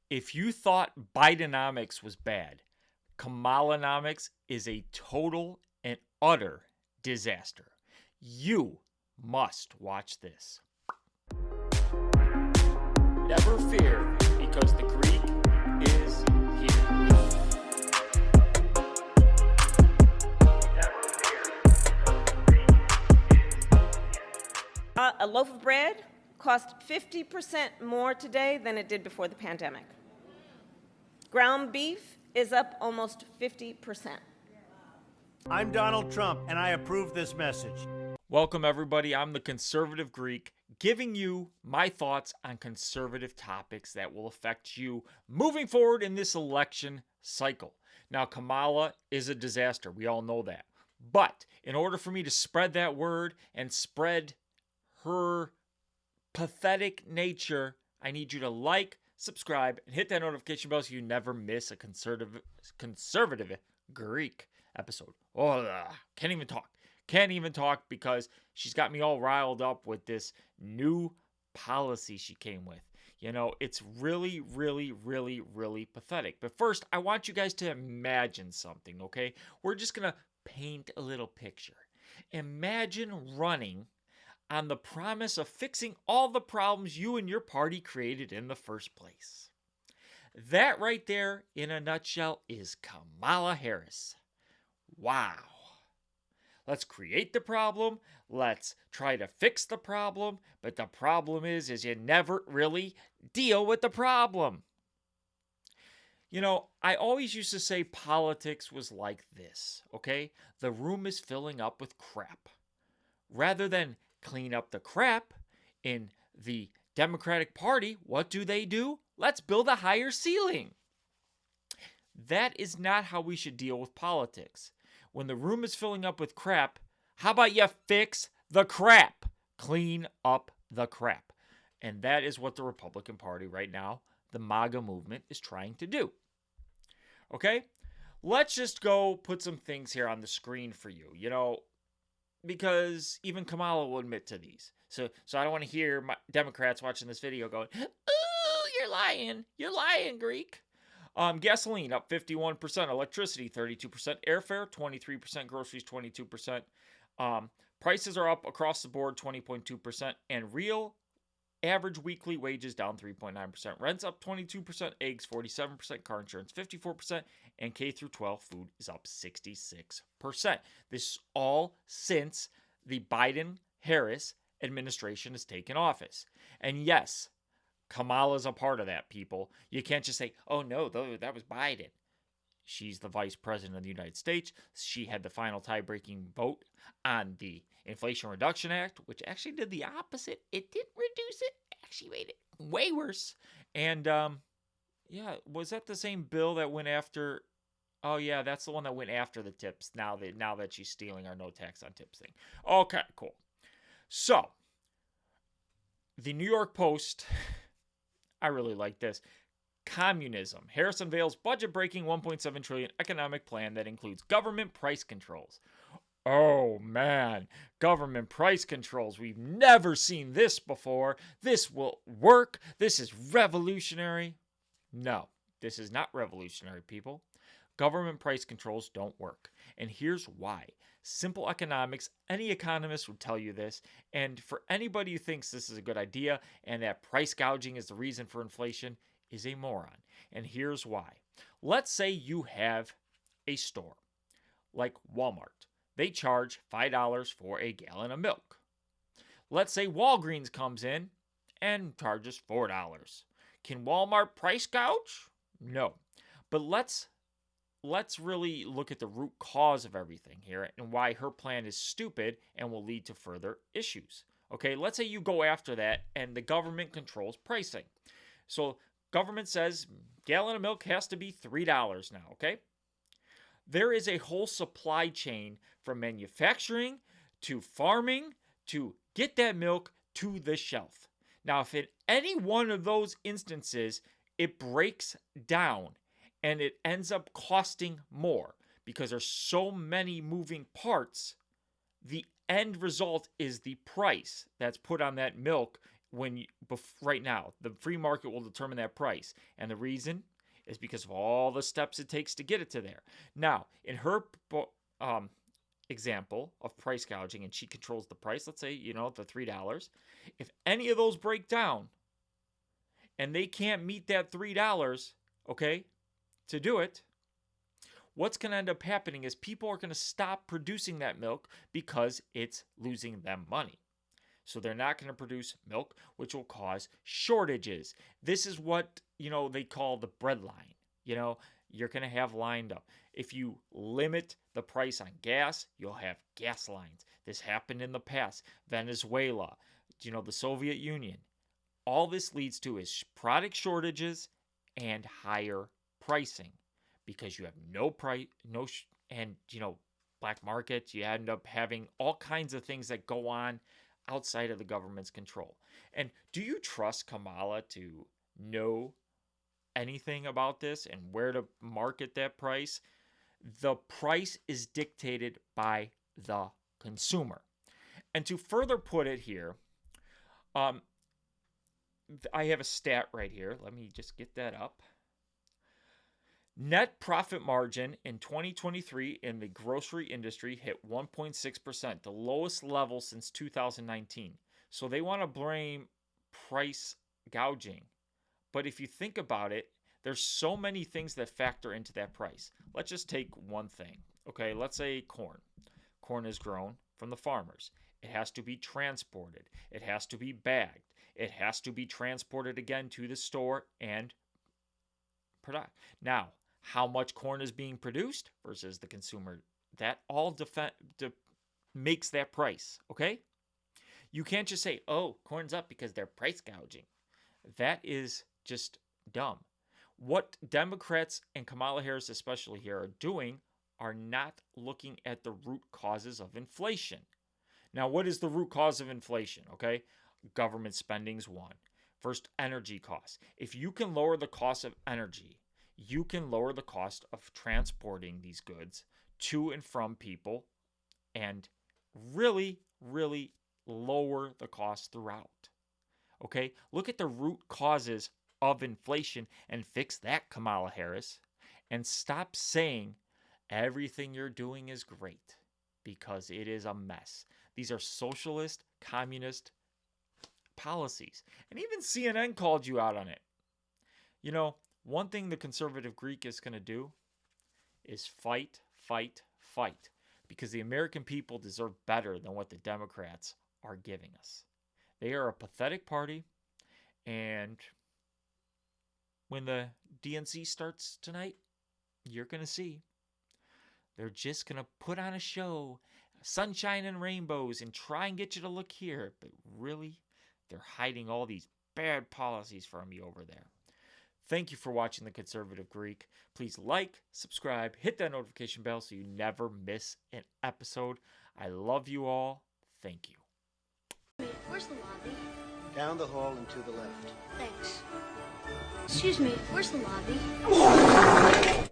If you thought Bidenomics was bad, Kamalanomics is a total and utter disaster. You must watch this. Never fear, because the Greek is here. A loaf of bread costs 50% more today than it did before the pandemic. Ground beef is up almost 50%. I'm Donald Trump, and I approve this message. Welcome, everybody. I'm the Conservative Greek, giving you my thoughts on conservative topics that will affect you moving forward in this election cycle. Now, Kamala is a disaster. We all know that. But in order for me to spread that word and spread her pathetic nature, I need you to like, subscribe, and hit that notification bell so you never miss a conservative Greek episode. Can't even talk because she's got me all riled up with this new policy she came with. You know, it's really, really, really, really pathetic. But first, I want you guys to imagine something, okay? We're just going to paint a little picture. Imagine running on the promise of fixing all the problems you and your party created in the first place. That right there, in a nutshell, is Kamala Harris. Wow. Let's create the problem. Let's try to fix the problem. But the problem is you never really deal with the problem. You know, I always used to say politics was like this, okay? The room is filling up with crap. Rather than clean up the crap in the Democratic Party, what do? Let's build a higher ceiling. That is not how we should deal with politics. When the room is filling up with crap, how about you fix the crap? Clean up the crap. And that is what the Republican Party right now, the Maga movement, is trying to do. Okay? Let's just go put some things here on the screen for you. You know, because even Kamala will admit to these. So I don't want to hear my Democrats watching this video going, "Ooh, you're lying, Greek." Gasoline up 51%, electricity 32%, airfare 23%, groceries 22%. Prices are up across the board 20.2%, and real average weekly wages down 3.9%. Rents up 22%, eggs 47%, car insurance 54%, and K through 12 food is up 66%. This is all since the Biden-Harris administration has taken office. And yes, Kamala's a part of that, people. You can't just say, oh no, that was Biden. She's the vice president of the United States. She had the final tie-breaking vote on the Inflation Reduction Act, which actually did the opposite. It didn't reduce it. It actually made it way worse. And, was that the same bill that went after... Oh, yeah, that's the one that went after the tips now that she's stealing our no tax on tips thing. Okay, cool. So, the New York Post... I really like this. Communism. Harris unveils budget-breaking $1.7 trillion economic plan that includes government price controls. Oh, man. Government price controls. We've never seen this before. This will work. This is revolutionary. No, this is not revolutionary, people. Government price controls don't work. And here's why. Simple economics, any economist would tell you this. And for anybody who thinks this is a good idea and that price gouging is the reason for inflation is a moron. And here's why. Let's say you have a store like Walmart. They charge $5 for a gallon of milk. Let's say Walgreens comes in and charges $4. Can Walmart price gouge? No. But let's really look at the root cause of everything here and why her plan is stupid and will lead to further issues. Okay, let's say you go after that and the government controls pricing. So government says gallon of milk has to be $3 now, okay? There is a whole supply chain from manufacturing to farming to get that milk to the shelf. Now, if in any one of those instances it breaks down and it ends up costing more because there's so many moving parts, the end result is the price that's put on that milk right now, the free market will determine that price. And the reason is because of all the steps it takes to get it to there. Now, in her example of price gouging, and she controls the price, let's say, the $3. If any of those break down and they can't meet that $3, okay, to do it, what's going to end up happening is people are going to stop producing that milk because it's losing them money. So they're not going to produce milk, which will cause shortages. This is what, they call the bread line. You're going to have lined up. If you limit the price on gas, you'll have gas lines. This happened in the past. Venezuela, the Soviet Union. All this leads to is product shortages and higher pricing because you have black market. You end up having all kinds of things that go on outside of the government's control. And do you trust Kamala to know anything about this and where to market that price? The price is dictated by the consumer. And to further put it here, I have a stat right here. Let me just get that up. Net profit margin in 2023 in the grocery industry hit 1.6%, the lowest level since 2019. So they want to blame price gouging. But if you think about it, there's so many things that factor into that price. Let's just take one thing. Okay, let's say corn. Corn is grown from the farmers. It has to be transported. It has to be bagged. It has to be transported again to the store and product. Now, how much corn is being produced versus the consumer, that all makes that price, okay? You can't just say, oh, corn's up because they're price gouging. That is just dumb. What Democrats and Kamala Harris especially here are doing are not looking at the root causes of inflation. Now, what is the root cause of inflation, okay? Government spending's one. First, energy costs. If you can lower the cost of energy, you can lower the cost of transporting these goods to and from people and really, really lower the cost throughout. Okay? Look at the root causes of inflation and fix that, Kamala Harris. And stop saying everything you're doing is great because it is a mess. These are socialist, communist policies. And even CNN called you out on it. One thing the conservative Greek is going to do is fight, fight, fight. Because the American people deserve better than what the Democrats are giving us. They are a pathetic party. And when the DNC starts tonight, you're going to see. They're just going to put on a show, sunshine and rainbows, and try and get you to look here. But really, they're hiding all these bad policies from you over there. Thank you for watching The Conservative Greek. Please like, subscribe, hit that notification bell so you never miss an episode. I love you all. Thank you. Where's the lobby? Down the hall and to the left. Thanks. Excuse me, where's the lobby?